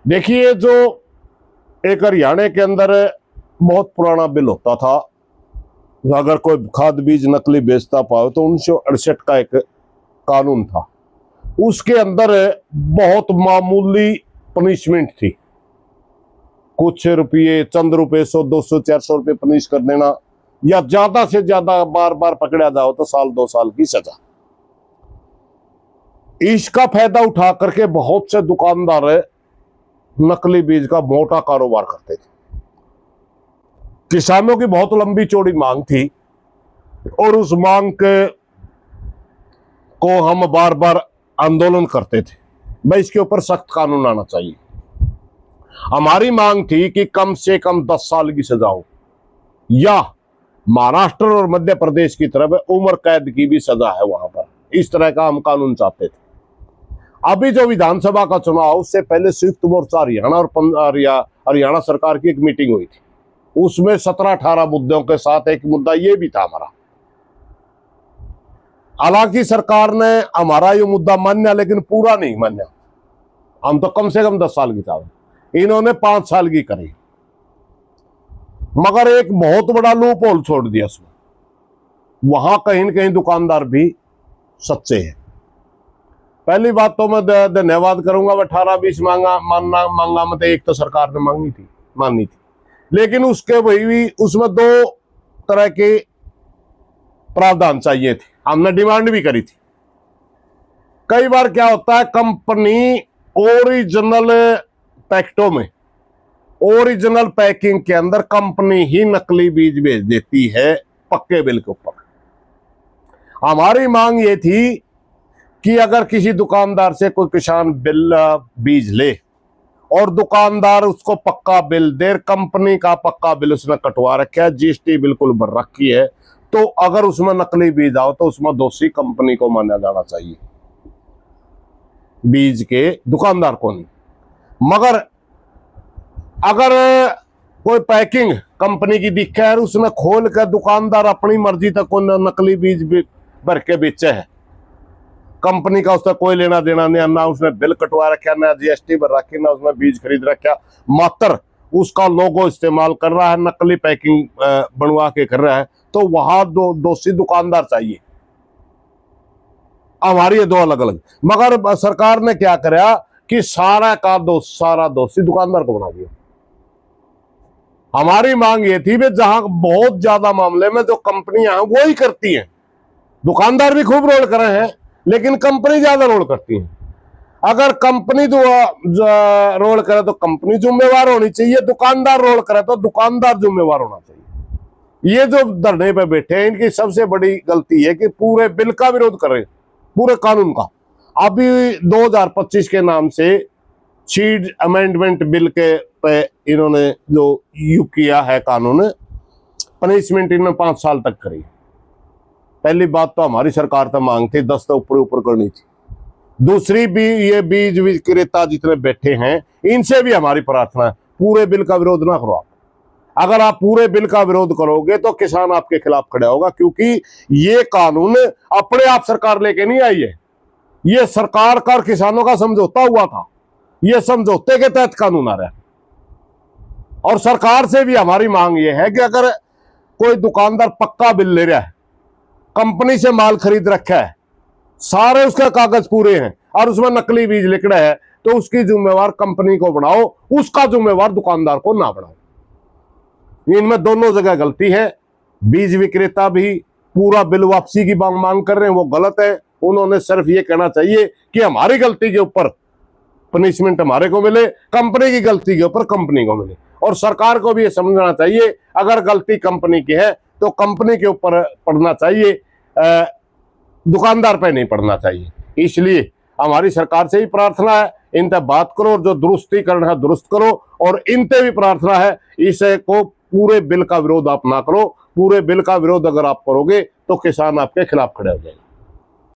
देखिए, जो एक हरियाणा के अंदर बहुत पुराना बिल होता था, अगर कोई खाद बीज नकली बेचता पाओ तो 1968 का एक कानून था। उसके अंदर बहुत मामूली पनिशमेंट थी, कुछ रुपये, चंद रुपये, 100, 200, 400 रुपये पनिश कर देना, या ज्यादा से ज्यादा बार बार पकड़ा जाओ तो 1-2 साल की सजा। इसका फायदा उठा करके बहुत से दुकानदार नकली बीज का मोटा कारोबार करते थे। किसानों की बहुत लंबी चौड़ी मांग थी और उस मांग को हम बार बार आंदोलन करते थे, भाई इसके ऊपर सख्त कानून आना चाहिए। हमारी मांग थी कि कम से कम 10 साल की सजा हो, या महाराष्ट्र और मध्य प्रदेश की तरफ उम्र कैद की भी सजा है वहां पर। इस तरह का हम कानून चाहते थे। अभी जो विधानसभा का चुनाव, उससे पहले संयुक्त मोर्चा हरियाणा और हरियाणा सरकार की एक मीटिंग हुई थी। उसमें 17-18 मुद्दों के साथ एक मुद्दा ये भी था हमारा। हालांकि सरकार ने हमारा ये मुद्दा मान्या, लेकिन पूरा नहीं मान्या। हम तो कम से कम 10 साल की था, इन्होंने 5 साल की करी, मगर एक बहुत बड़ा लूप होल छोड़ दिया उसमें। वहां कहीं न कहीं दुकानदार भी सच्चे हैं। पहली बात तो मैं धन्यवाद करूंगा, 18-20 मांगा मत एक तो सरकार ने मानी थी, लेकिन उसके वही भी उसमें 2 तरह के प्रावधान चाहिए थे। हमने डिमांड भी करी थी। कई बार क्या होता है, कंपनी ओरिजिनल पैकेटों में, ओरिजिनल पैकिंग के अंदर कंपनी ही नकली बीज भेज देती है पक्के बिल के ऊपर। हमारी मांग ये थी कि अगर किसी दुकानदार से कोई किसान बीज ले और दुकानदार उसको पक्का बिल दे, कंपनी का पक्का बिल उसने कटवा रखा है, जीएसटी बिल्कुल भर रखी है, तो अगर उसमें नकली बीज आओ तो उसमें दोषी कंपनी को माना जाना चाहिए, बीज के दुकानदार को नहीं। मगर अगर कोई पैकिंग कंपनी की दिखे है, उसने खोल कर दुकानदार अपनी मर्जी तक को नकली बीज भर के बेचे है, कंपनी का उसका कोई लेना देना नहीं, ना उसने बिल कटवा रखा, ना जीएसटी भर रखी, ना उसने बीज खरीद रखा, मात्र उसका लोगो इस्तेमाल कर रहा है, नकली पैकिंग बनवा के कर रहा है, तो वहां दोषी दुकानदार चाहिए। हमारी ये 2 अलग अलग। मगर सरकार ने क्या करा कि सारा दोषी दुकानदार को बना दिया। हमारी मांग ये थी, वे जहां बहुत ज्यादा मामले में जो कंपनियां हैं वो ही करती हैं, दुकानदार भी खूब रोल कर रहे हैं, लेकिन कंपनी ज्यादा रोल करती है। अगर कंपनी रोल करे तो कंपनी जिम्मेवार होनी चाहिए, दुकानदार रोल करे तो दुकानदार जिम्मेवार होना चाहिए। ये जो धरने पे बैठे हैं, इनकी सबसे बड़ी गलती है कि पूरे बिल का विरोध कर रहे हैं, पूरे कानून का। अभी 2025 के नाम से सीड अमेंडमेंट बिल के पे इन्होंने जो किया है कानून, पनिशमेंट इन्होंने 5 साल तक करी। पहली बात तो हमारी सरकार तो मांग थी 10 तो ऊपर करनी थी। दूसरी भी, ये बीज विक्रेता जितने बैठे हैं, इनसे भी हमारी प्रार्थना है, पूरे बिल का विरोध ना करो आप। अगर आप पूरे बिल का विरोध करोगे तो किसान आपके खिलाफ खड़ा होगा, क्योंकि ये कानून अपने आप सरकार लेके नहीं आई है, ये सरकार का किसानों का समझौता हुआ था, ये समझौते के तहत कानून आ रहा है। और सरकार से भी हमारी मांग ये है कि अगर कोई दुकानदार पक्का बिल ले रहा है, कंपनी से माल खरीद रखा है, सारे उसके कागज पूरे हैं और उसमें नकली बीज लिख रहा है, तो उसकी जिम्मेवार कंपनी को बनाओ, उसका जिम्मेवार दुकानदार को ना बनाओ। इनमें दोनों जगह गलती है। बीज विक्रेता भी पूरा बिल वापसी की मांग कर रहे हैं, वो गलत है। उन्होंने सिर्फ ये कहना चाहिए कि हमारी गलती के ऊपर पनिशमेंट हमारे को मिले, कंपनी की गलती के ऊपर कंपनी को मिले। और सरकार को भी ये समझना चाहिए, अगर गलती कंपनी की है तो कंपनी के ऊपर पड़ना चाहिए, दुकानदार पे नहीं पड़ना चाहिए। इसलिए हमारी सरकार से ही प्रार्थना है, इनसे बात करो और जो दुरुस्तीकरण है दुरुस्त करो। और इनसे भी प्रार्थना है, इसे को पूरे बिल का विरोध आप ना करो। पूरे बिल का विरोध अगर आप करोगे तो किसान आपके खिलाफ खड़े हो जाएंगे।